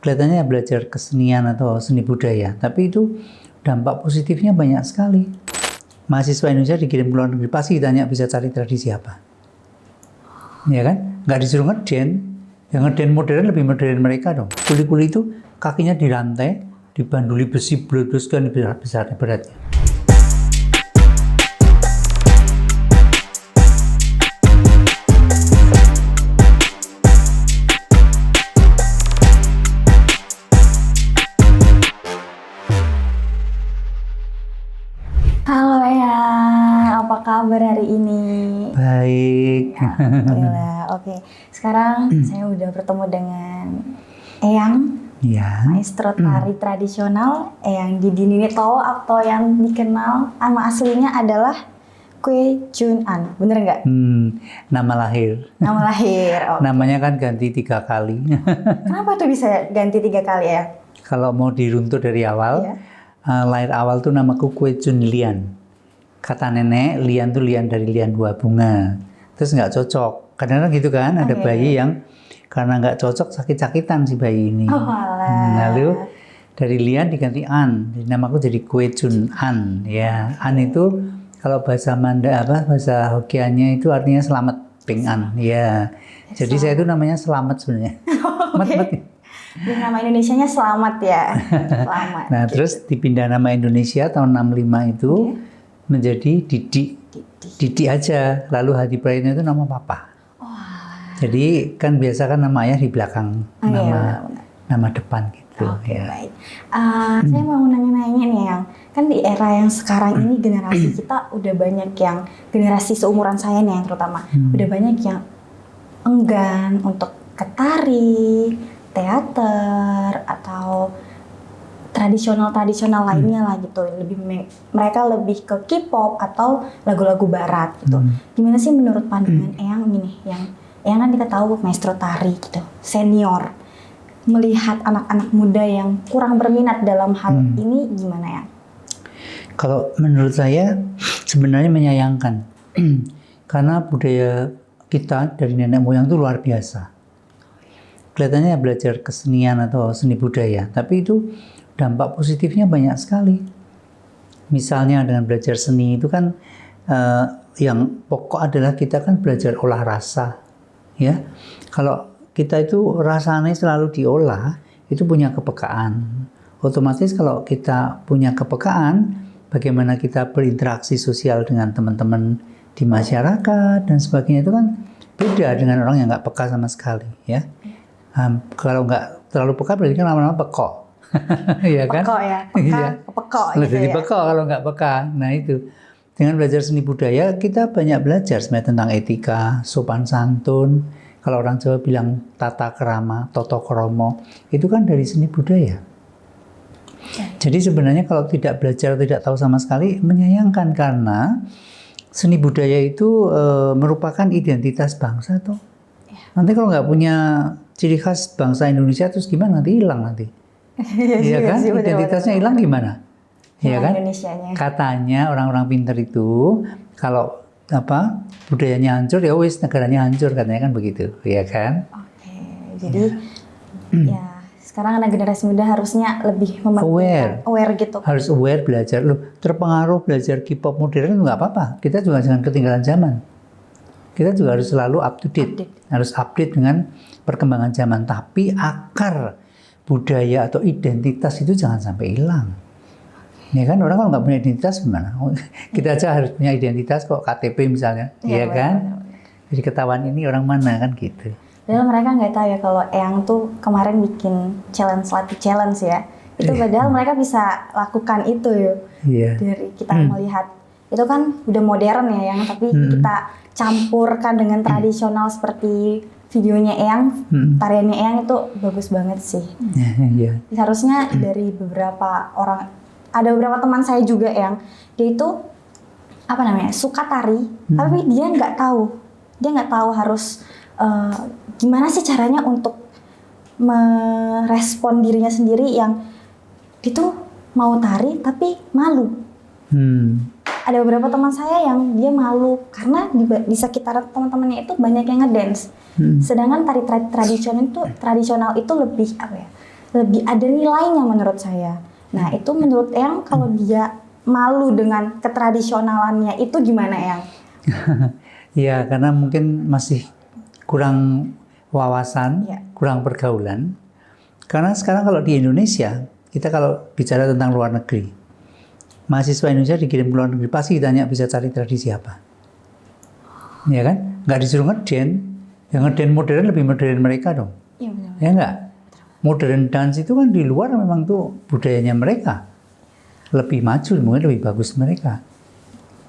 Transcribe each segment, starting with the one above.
kelihatannya belajar kesenian atau seni budaya, tapi itu dampak positifnya banyak sekali. Mahasiswa Indonesia dikirim ke luar negeri, pasti ditanya bisa cari tradisi apa. Ya kan? Nggak disuruh ngeden. Yang ngeden modern lebih modern mereka dong. Kuli-kuli itu kakinya dirantai, dibanduli besi bledus kan besar beratnya. Halo Eyang, apa kabar hari ini? Baik. Alhamdulillah. Oke, sekarang saya udah bertemu dengan Eyang, Ya. maestro tari tradisional Eyang Didi Ninito, atau yang dikenal nama aslinya adalah Kwe Jun An. Bener nggak? Nama lahir. Nama lahir. Oke. Namanya kan ganti 3 kali. Kenapa tuh bisa ganti 3 kali ya? Kalau mau diruntut dari awal, Iya. lahir awal tuh namaku Kwe Jun Lian. Kata nenek, lian tuh lian dari lian buah bunga. Terus nggak cocok. Kadang-kadang gitu kan, ada Oke. bayi yang karena nggak cocok sakit-sakitan si bayi ini. Oh alah. Lalu dari lian diganti an. Jadi namaku jadi Kwe Jun An. Ya, an itu kalau bahasa bahasa Hokkiannya itu artinya selamat, Ping An. Ya. Jadi saya itu namanya selamat sebenarnya. Oke. Dan nama Indonesianya Selamat ya. Selamat. Nah, terus dipindah nama Indonesia tahun 65 itu menjadi Didi. Didi aja. Lalu Hadi Prayitno itu nama papa. Jadi kan biasa kan nama ayah di belakang nama depan gitu. Oke, Ya. baik. Saya mau nanya-nanya nih yang kan di era yang sekarang ini generasi kita udah banyak yang generasi seumuran saya nih yang terutama udah banyak yang enggan untuk ke tari, teater atau tradisional lainnya lah gitu. Mereka lebih ke K-pop atau lagu-lagu barat gitu. Gimana sih menurut pandangan Eyang gini, yang Eyang kan kita tahu maestro tari gitu, senior, melihat anak-anak muda yang kurang berminat dalam hal ini gimana ya? Kalau menurut saya sebenarnya menyayangkan. Karena budaya kita dari nenek moyang itu luar biasa. Kelihatannya belajar kesenian atau seni budaya, tapi itu dampak positifnya banyak sekali. Misalnya dengan belajar seni itu kan yang pokok adalah kita kan belajar olah rasa. Ya, kalau kita itu rasanya selalu diolah, itu punya kepekaan. Otomatis kalau kita punya kepekaan, bagaimana kita berinteraksi sosial dengan teman-teman di masyarakat dan sebagainya itu kan beda dengan orang yang nggak peka sama sekali. Ya, kalau nggak terlalu peka berarti kan lama-lama pekok. Iya kan? Pekok ya, pekok gitu jadi ya. pekok kalau nggak peka. Nah itu. Dengan belajar seni budaya, kita banyak belajar sebenarnya tentang etika, sopan santun. Kalau orang Jawa bilang tata krama, toto kromo, itu kan dari seni budaya. Jadi sebenarnya kalau tidak belajar, tidak tahu sama sekali, menyayangkan karena seni budaya itu merupakan identitas bangsa toh. Nanti kalau nggak punya ciri khas bangsa Indonesia, terus gimana? Nanti hilang nanti. Iya kan? Identitasnya hilang gimana? Ya kan? Indonesianya. Katanya orang-orang pintar itu kalau budayanya hancur ya wis negaranya hancur, katanya kan begitu, ya kan? Oke, jadi ya sekarang anak generasi muda harusnya lebih aware gitu. Harus aware, belajar. Loh, terpengaruh belajar K-pop modern nggak apa-apa. Kita juga jangan ketinggalan zaman. Kita juga harus selalu up to date. Harus update dengan perkembangan zaman. Tapi akar budaya atau identitas itu jangan sampai hilang. Ya kan, orang kalau nggak punya identitas gimana? Kita aja harus punya identitas kok, KTP misalnya, ya kan? Jadi ketahuan ini orang mana kan gitu. Padahal mereka nggak tahu ya kalau Eyang tuh kemarin bikin latih challenge ya. Itu padahal mereka bisa lakukan itu ya. Dari kita melihat itu kan udah modern ya Eyang, tapi kita campurkan dengan tradisional seperti videonya Eyang, tariannya Eyang itu bagus banget sih. Seharusnya dari beberapa orang, ada beberapa teman saya juga yang dia itu suka tari, tapi dia nggak tahu harus gimana sih caranya untuk merespon dirinya sendiri yang itu mau tari tapi malu. Ada beberapa teman saya yang dia malu karena di sekitar teman-temannya itu banyak yang ngedance. Sedangkan tari tradisional itu lebih lebih ada nilainya menurut saya. Nah, itu menurut Eyang kalau dia malu dengan ketradisionalannya itu gimana, Eyang? Ya, karena mungkin masih kurang wawasan, kurang pergaulan. Karena sekarang kalau di Indonesia, kita kalau bicara tentang luar negeri, mahasiswa Indonesia dikirim ke luar negeri, pasti ditanya bisa cari tradisi apa. Ya kan? Nggak disuruh ngeden. Yang ngeden modern lebih modern mereka dong. Iya, benar. Ya nggak? Modern dance itu kan di luar memang tuh budayanya mereka. Lebih maju, mungkin lebih bagus mereka.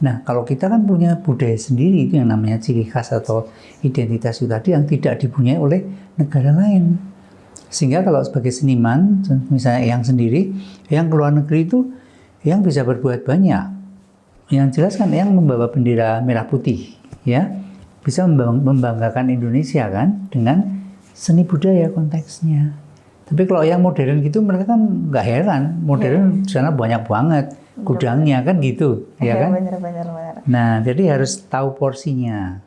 Nah, kalau kita kan punya budaya sendiri, itu yang namanya ciri khas atau identitas itu tadi yang tidak dipunyai oleh negara lain. Sehingga kalau sebagai seniman, misalnya Eyang sendiri, Eyang ke luar negeri itu, Eyang bisa berbuat banyak. Yang jelas kan Eyang membawa bendera merah putih, ya, bisa membanggakan Indonesia kan dengan seni budaya konteksnya. Tapi kalau yang modern gitu mereka kan nggak heran, modern di sana banyak banget gudangnya kan gitu, ya kan? Bener. Nah, jadi harus tahu porsinya,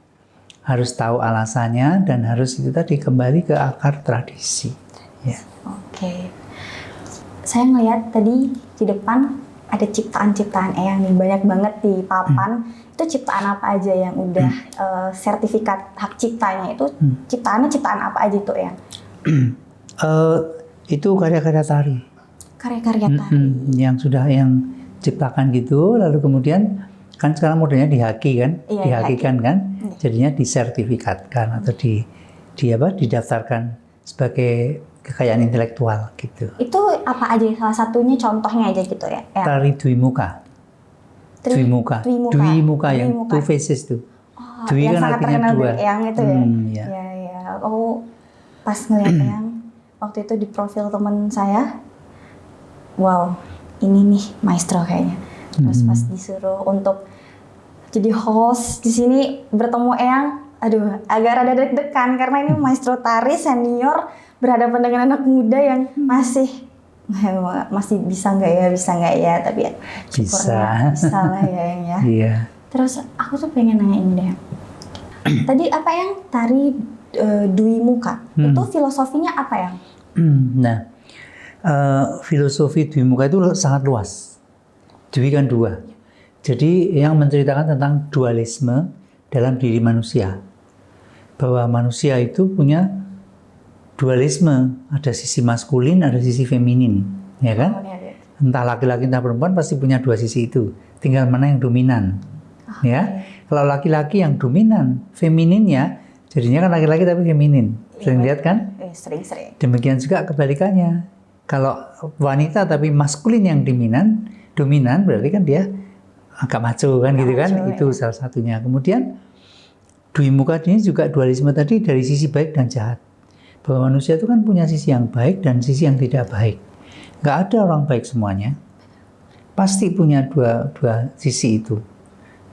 harus tahu alasannya, dan harus itu tadi kembali ke akar tradisi. Ya. Oke. Saya ngeliat tadi di depan ada ciptaan-ciptaan Eyang nih, banyak banget di papan. Itu ciptaan apa aja yang udah sertifikat hak ciptanya itu? Ciptaannya ciptaan apa aja itu, Eyang? Itu karya-karya tari. Karya-karya tari. Yang sudah yang ciptakan gitu, lalu kemudian kan sekarang modelnya dihaki kan, dihakikan kan, jadinya disertifikatkan atau didaftarkan sebagai kekayaan intelektual gitu. Itu apa aja? Salah satunya contohnya aja gitu ya? Tari Dwi Muka. Dwi Muka yang two faces tuh. Oh, Dwi yang kan sangat artinya terkenal dua. Eyang itu ya? Ya. Ya. Oh, pas ngeliat Eyang waktu itu di profil teman saya, wow, ini nih maestro kayaknya. Terus pas disuruh untuk jadi host di sini bertemu Eyang, aduh, agak rada deg-degan karena ini maestro tari senior berhadapan dengan anak muda yang masih bisa nggak ya, tapi ya syukurnya bisa lah ya Eyang ya. Iya. Terus aku tuh pengen nanya ini deh. Tadi apa yang tari Dwi Muka? Itu filosofinya apa yang? Nah, filosofi Dwi Muka itu sangat luas. Dwi kan dua. Jadi yang menceritakan tentang dualisme dalam diri manusia. Bahwa manusia itu punya dualisme, ada sisi maskulin, ada sisi feminin, ya kan? Entah laki-laki entah perempuan pasti punya dua sisi itu. Tinggal mana yang dominan, ya. Kalau laki-laki yang dominan, femininnya jadinya kan laki-laki tapi feminin. Sering lihat kan? Sering. Demikian juga kebalikannya. Kalau wanita tapi maskulin yang dominan berarti kan dia agak maco kan gitu kan? Itu salah satunya. Kemudian Dwi Muka ini juga dualisme tadi dari sisi baik dan jahat. Bahwa manusia itu kan punya sisi yang baik dan sisi yang tidak baik. Nggak ada orang baik semuanya. Pasti punya dua sisi itu.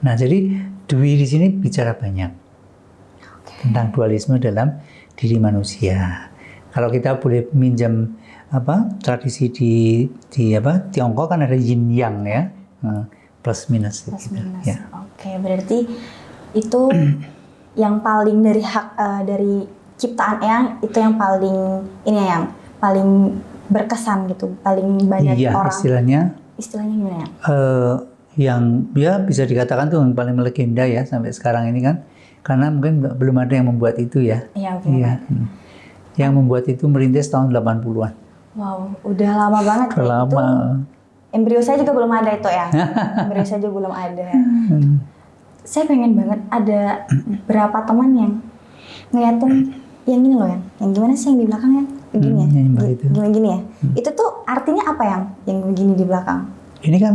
Nah, jadi Dwi di sini bicara banyak tentang dualisme dalam diri manusia. Kalau kita boleh minjam tradisi di Tiongkok kan ada yin yang ya, plus minus. Ya. Oke, berarti itu yang paling dari hak dari ciptaan Eyang itu yang paling yang paling berkesan gitu, paling banyak orang. Istilahnya gimana ya? Yang ya bisa dikatakan tuh yang paling melegenda ya sampai sekarang ini kan, karena mungkin belum ada yang membuat itu ya. Iya. Yang membuat itu merintis tahun 80-an. Wow, udah lama banget ya. Lama. Itu embrio saya juga belum ada itu ya. Embrio saya juga belum ada. Saya pengen banget ada berapa teman yang ngeliatin yang gini loh yang gimana sih yang di belakang ya? Begini ya? Gini ya? Itu tuh artinya apa yang begini di belakang? Ini kan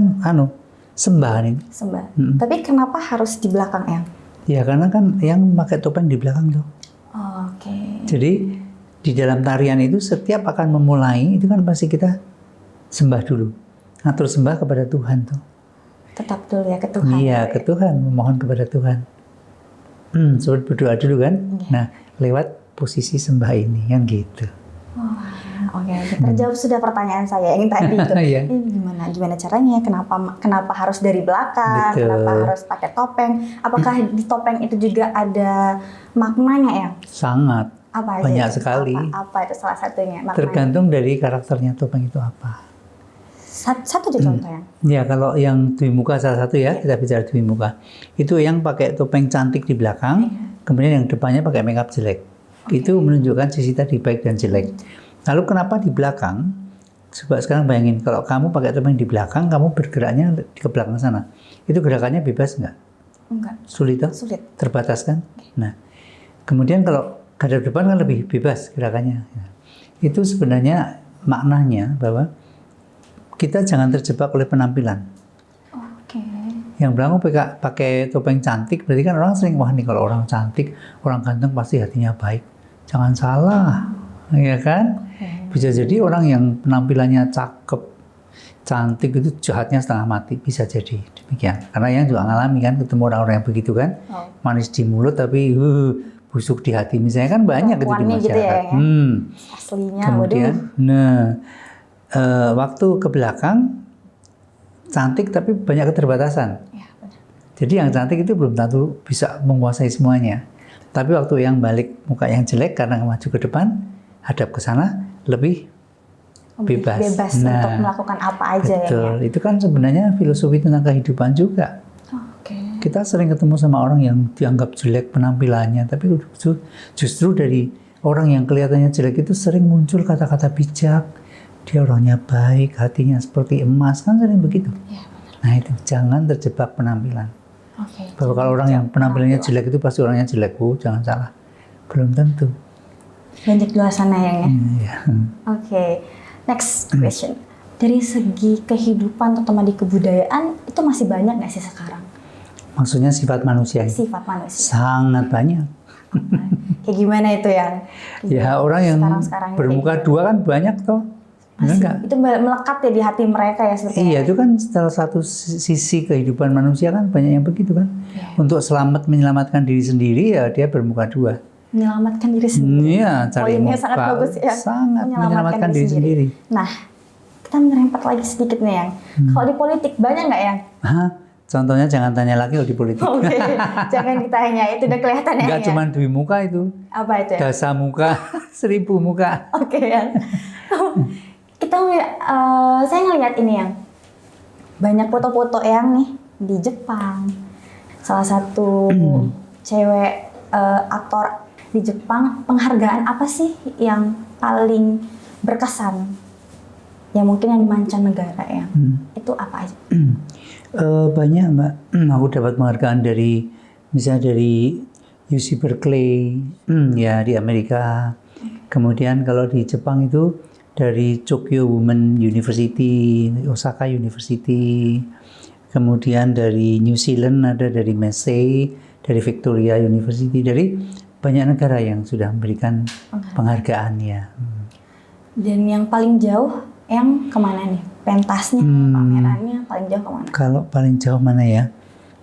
sembahan ini. Sembah. Tapi kenapa harus di belakang ya? Ya karena kan yang pakai topeng di belakang tuh. Oke. Jadi di dalam tarian itu setiap akan memulai itu kan pasti kita sembah dulu. Atur sembah kepada Tuhan tuh. Tetap dulu ya ke Tuhan. Iya, ke Tuhan, memohon kepada Tuhan. Seperti berdoa dulu kan. Nah, lewat posisi sembah ini yang gitu. Oke. Terjawab sudah pertanyaan saya yang tadi itu. Ini gimana caranya? Kenapa harus dari belakang? Betul. Kenapa harus pakai topeng? Apakah di topeng itu juga ada maknanya ya? Sangat. Apa aja Banyak itu? sekali. Apa itu salah satunya? Maknanya? Tergantung dari karakternya topeng itu apa. Satu aja contoh yang. Ya kalau yang Dwi Muka salah satu ya, kita bicara Dwi Muka. Itu yang pakai topeng cantik di belakang, kemudian yang depannya pakai makeup jelek. Itu menunjukkan sisi tadi baik dan jelek. Lalu kenapa di belakang? Coba sekarang bayangin, kalau kamu pakai topeng di belakang, kamu bergeraknya ke belakang sana. Itu gerakannya bebas nggak? Enggak. Sulit toh? Sulit. Terbatas kan? Nah, kemudian kalau hadap depan kan lebih bebas gerakannya. Itu sebenarnya maknanya bahwa kita jangan terjebak oleh penampilan. Oke. Yang belakang pakai topeng cantik, berarti kan orang sering, wah nih kalau orang cantik, orang ganteng pasti hatinya baik. Jangan salah, ya kan? Bisa jadi orang yang penampilannya cakep, cantik itu jahatnya setengah mati, bisa jadi demikian. Karena yang juga ngalami kan, ketemu orang-orang yang begitu kan, manis di mulut tapi busuk di hati. Misalnya kan banyak gitu di masyarakat. Gitu ya, aslinya, kemudian, waktu ke belakang cantik tapi banyak keterbatasan. Ya, benar. Jadi yang cantik itu belum tentu bisa menguasai semuanya. Tapi waktu yang balik muka yang jelek karena maju ke depan, hadap ke sana lebih bebas. Untuk melakukan apa aja betul. ya. Itu kan sebenarnya filosofi tentang kehidupan juga. Oke. Kita sering ketemu sama orang yang dianggap jelek penampilannya, tapi justru dari orang yang kelihatannya jelek itu sering muncul kata-kata bijak. Dia orangnya baik, hatinya seperti emas, kan sering begitu. Ya, nah itu, jangan terjebak penampilan. Oke. Bahwa kalau orang yang penampilannya jelek itu pasti orangnya jelek, jangan salah. Belum tentu. Banyak luar sana ya. Iya. Oke. Next question. Dari segi kehidupan terutama di kebudayaan itu masih banyak nggak sih sekarang? Maksudnya sifat manusia? Sifat manusia. Sangat banyak. Kayak gimana itu yang? Ya orang yang sekarang bermuka dua kan banyak toh. Enggak? Itu melekat ya di hati mereka ya seperti iya, itu kan salah satu sisi kehidupan manusia kan banyak yang begitu kan. Yeah. Untuk menyelamatkan diri sendiri ya dia bermuka dua. Menyelamatkan diri sendiri. Iya, cari muka. Sangat bagus ya. Sangat menyelamatkan diri sendiri. Nah, kita merempat lagi sedikit nih yang. Kalau di politik banyak nggak yang? Contohnya jangan tanya lagi kalau di politik. Oke, jangan ditanya, itu udah kelihatan ya. Enggak cuma Dwi Muka itu. Apa itu ya? Dasa muka, 1000 muka. Oke ya. Saya ngelihat ini yang banyak foto-foto yang nih di Jepang. Salah satu cewek aktor di Jepang, penghargaan apa sih yang paling berkesan? Ya mungkin yang di mancanegara ya. Itu apa aja? Banyak Mbak. Aku dapat penghargaan dari misalnya dari UC Berkeley ya di Amerika. Kemudian kalau di Jepang itu dari Tokyo Women University, Osaka University, kemudian dari New Zealand ada dari Massey, dari Victoria University, dari banyak negara yang sudah memberikan penghargaan ya. Dan yang paling jauh yang kemana nih? Pentasnya, pamerannya paling jauh kemana? Kalau paling jauh mana ya?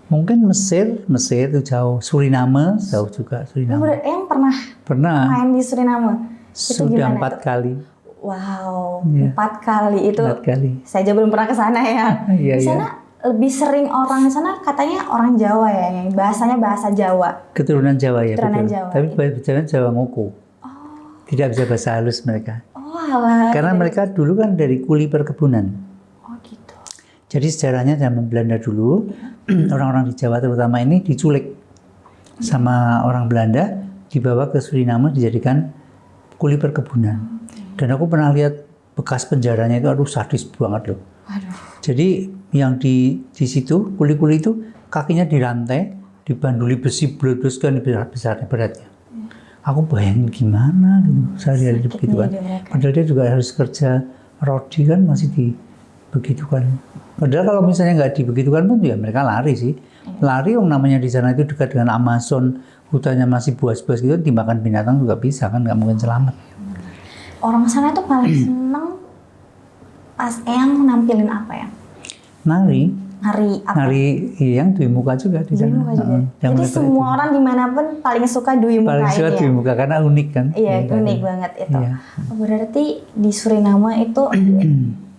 Mungkin Mesir itu jauh. Suriname jauh juga Suriname. Yang pernah main di Suriname? Sudah 4 kali. Wow, 4 kali itu. 4 kali. Saya aja belum pernah ke sana ya. Iya, di sana lebih sering orang di sana katanya orang Jawa ya, yang bahasanya bahasa Jawa. Keturunan Jawa ya. Keturunan betul. Jawa. Tapi bicara Jawa Ngoko. Tidak bisa bahasa halus mereka. Alah. Karena mereka dulu kan dari kuli perkebunan. Oh gitu. Jadi sejarahnya zaman Belanda dulu, orang-orang di Jawa terutama ini diculik sama orang Belanda, dibawa ke Suriname dijadikan kuli perkebunan. Dan aku pernah lihat bekas penjaranya itu, aduh sadis banget loh. Aduh. Jadi yang di situ kuli-kuli itu kakinya dirantai, dibanduli besi bledus kan besar-besarnya beratnya. Aku bayangin gimana gitu sehari-hari begitu kan. Padahal dia juga harus kerja rodi kan masih dibegitukan. Padahal kalau misalnya nggak dibegitukan pun ya mereka lari sih. Lari yang namanya di sana itu dekat dengan Amazon, hutannya masih buas-buas gitu, dimakan binatang juga bisa kan, nggak mungkin selamat. Orang sana tuh paling seneng pas yang nampilin apa ya? Nari apa? Nari yang Dwi Muka juga di sana. Jadi semua orang dimanapun paling suka Dwi Muka. Paling suka Dwi Muka karena unik kan. Iya, unik banget itu. Iya. Berarti di Suriname itu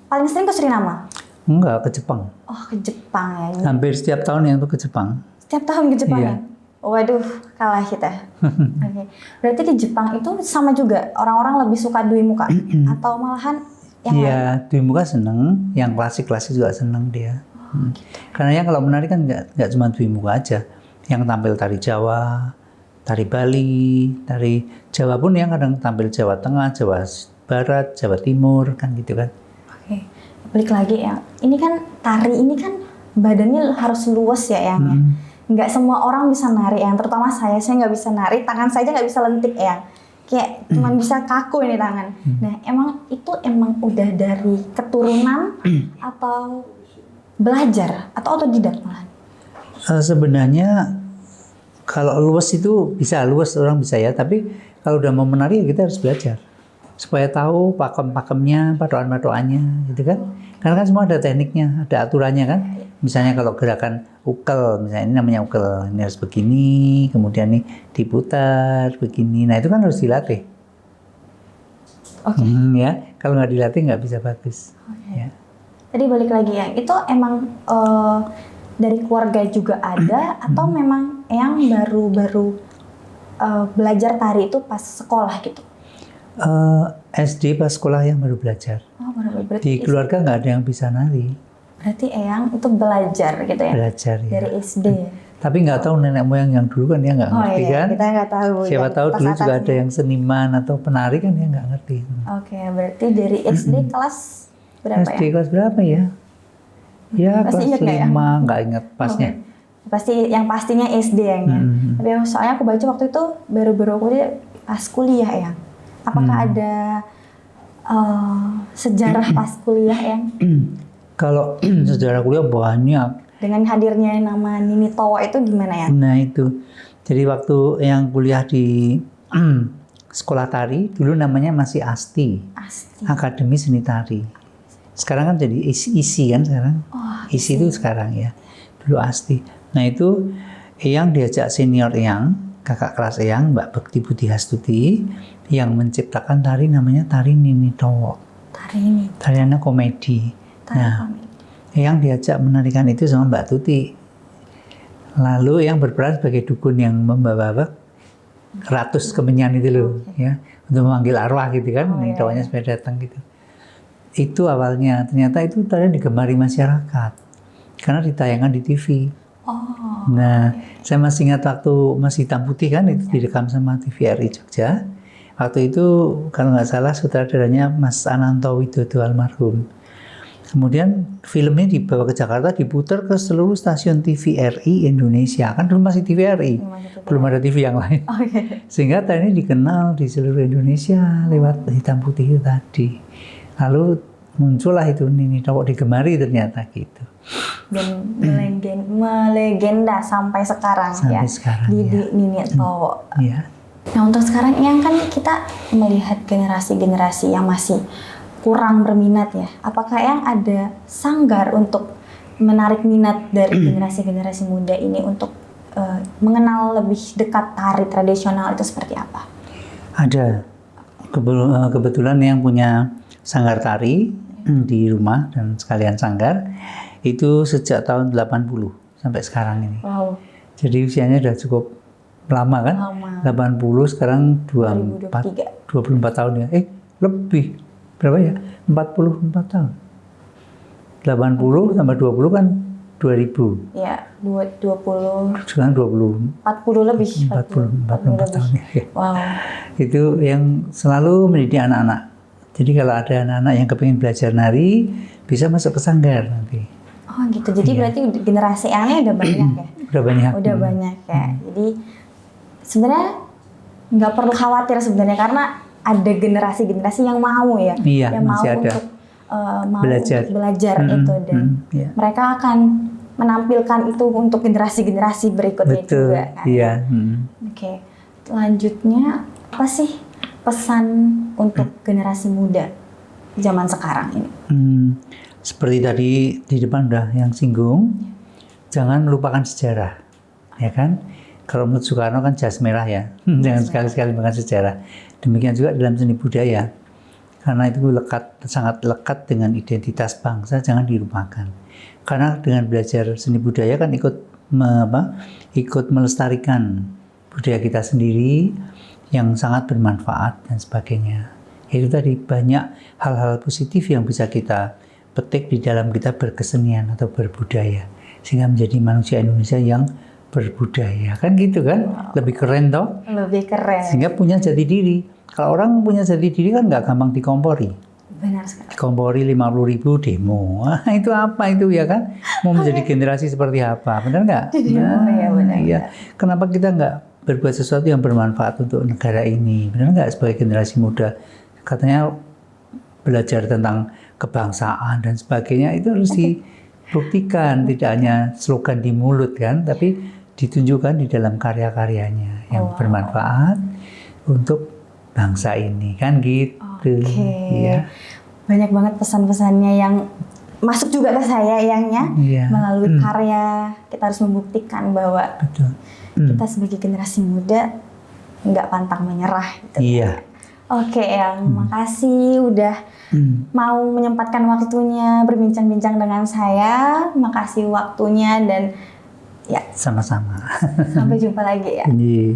paling sering ke Suriname? Enggak, ke Jepang. Oh, ke Jepang ya. Hampir setiap tahun yang itu ke Jepang. Setiap tahun ke Jepang ya? Waduh, kalah kita. Oke. Berarti di Jepang itu sama juga orang-orang lebih suka dui muka atau malahan yang lain? Iya, dui muka seneng, yang klasik-klasik juga seneng dia. Karena yang kalau menari kan nggak cuma dui muka aja, yang tampil tari Jawa, tari Bali, tari Jawa pun yang kadang tampil Jawa Tengah, Jawa Barat, Jawa Timur kan gitu kan. Oke. Balik lagi ya. Ini kan tari ini kan badannya harus luas ya yang. Nggak semua orang bisa nari yang, terutama saya nggak bisa nari, tangan saya nggak bisa lentik yang, kayak cuman bisa kaku ini tangan. Nah emang itu udah dari keturunan atau belajar atau otodidak malah? Sebenarnya kalau luas itu bisa, luas orang bisa ya, tapi kalau udah mau menari ya kita harus belajar supaya tahu pakem-pakemnya, patokan-patokannya gitu kan. Karena kan semua ada tekniknya, ada aturannya kan. Misalnya kalau gerakan ukel, misalnya ini namanya ukel, ini harus begini, kemudian nih diputar begini. Nah itu kan harus dilatih. Oke. Ya, kalau nggak dilatih nggak bisa bagus. Ya. Tadi balik lagi ya, itu emang dari keluarga juga ada atau memang yang baru-baru belajar tari itu pas sekolah gitu? SD pas sekolah yang baru belajar. Oh, baru. Di keluarga nggak ada yang bisa nari. Berarti Eyang itu belajar gitu ya? Belajar ya. Dari SD ya? Tapi nggak tahu nenek moyang yang dulu kan dia nggak ngerti iya, kan. Kita nggak tahu. Siapa tahu dulu juga ada yang seniman atau penari kan dia nggak ngerti. Oke, berarti dari SD kelas berapa SD ya? kelas berapa ya? Ya Pasti kelas ingat nggak ya? 5, nggak ingat pasnya. Pasti yang pastinya SD ya. Tapi soalnya aku baca waktu itu baru-baru kuliah pas kuliah ya. Apakah ada sejarah pas kuliah yang? Kalau sejarah kuliah banyak. Dengan hadirnya nama Nini Towo itu gimana ya? Nah itu, jadi waktu yang kuliah di sekolah tari dulu namanya masih ASTI, Akademi Seni Tari. Sekarang kan jadi ISI kan sekarang. ISI itu sekarang ya. Dulu ASTI. Nah itu yang diajak senior yang kakak kelas yang Mbak Bekti Budi Hastuti yang menciptakan tari namanya tari Nini Towo. Tari ini. Tariannya komedi. Nah, yang diajak menarikan itu sama Mbak Tuti. Lalu yang berperan sebagai dukun yang membawa ratus kemenyan itu loh, ya, untuk memanggil arwah gitu kan, Nini Towonya supaya datang gitu. Itu awalnya, ternyata itu tarian digemari masyarakat karena ditayangkan di TV. Nah, saya masih ingat waktu masih hitam putih kan, itu direkam sama TVRI Jogja. Waktu itu kalau nggak salah sutradaranya Mas Ananto Widodo almarhum. Kemudian filmnya dibawa ke Jakarta, diputar ke seluruh stasiun TVRI Indonesia. Kan dulu masih TVRI, belum ada TV yang lain. Sehingga tari ini dikenal di seluruh Indonesia lewat hitam putih itu tadi. Lalu muncullah itu Nini Towo digemari ternyata gitu. Dan melegenda sampai sekarang sampai ya. Sekarang, di ya. Nini Towo. Ya. Nah untuk sekarang yang kan kita melihat generasi-generasi yang masih kurang berminat ya. Apakah yang ada sanggar untuk menarik minat dari generasi-generasi muda ini untuk mengenal lebih dekat tari tradisional itu seperti apa? Ada. Kebetulan yang punya sanggar tari di rumah dan sekalian sanggar itu sejak tahun 80 sampai sekarang ini. Wow. Jadi usianya sudah cukup lama kan? Lama. 80 sekarang 24 tahun ya. Lebih. Berapa ya? 44 tahun. 80 tambah 20 kan 2000. Ya, 20. Sekarang 20. 40 lebih. 44 tahun ya. Wow. Itu yang selalu mendidik anak-anak. Jadi kalau ada anak-anak yang kepingin belajar nari, bisa masuk ke sanggar nanti. Oh gitu, jadi berarti generasi aneh udah banyak ya? Udah banyak. Udah banyak ya. Jadi sebenarnya nggak perlu khawatir sebenarnya karena ada generasi-generasi yang mau ya, iya, yang mau ada. untuk belajar itu dan mereka akan menampilkan itu untuk generasi-generasi berikutnya. Betul, juga. Kan? Iya. Oke, selanjutnya apa sih pesan untuk generasi muda zaman sekarang ini? Seperti tadi di depan udah yang singgung, jangan melupakan sejarah, ya kan? Kalau menurut Soekarno kan jas merah ya, jangan sekali-sekali melupakan sejarah. Demikian juga dalam seni budaya, karena itu sangat lekat dengan identitas bangsa, jangan dilupakan. Karena dengan belajar seni budaya kan ikut ikut melestarikan budaya kita sendiri yang sangat bermanfaat dan sebagainya. Itu tadi banyak hal-hal positif yang bisa kita petik di dalam kita berkesenian atau berbudaya, sehingga menjadi manusia Indonesia yang berbudaya, kan gitu kan? Lebih keren toh? Lebih keren. Sehingga punya jati diri. Kalau orang punya jati diri kan nggak gampang dikompori. Benar sekali. Dikompori 50.000 demo. Itu apa itu ya kan? Mau menjadi generasi seperti apa? Benar nggak? Ya, benar. Iya. Kenapa kita nggak berbuat sesuatu yang bermanfaat untuk negara ini? Benar nggak sebagai generasi muda? Katanya belajar tentang kebangsaan dan sebagainya itu harus dibuktikan, tidak hanya slogan di mulut kan, tapi ditunjukkan di dalam karya-karyanya yang bermanfaat untuk bangsa ini kan gitu. Ya. Banyak banget pesan-pesannya yang masuk juga ke saya Eyangnya. Melalui karya kita harus membuktikan bahwa kita sebagai generasi muda nggak pantang menyerah gitu. Iya. Oke, Eyang, makasih udah mau menyempatkan waktunya berbincang-bincang dengan saya. Makasih waktunya dan ya sama-sama. sampai jumpa lagi ya. Iya.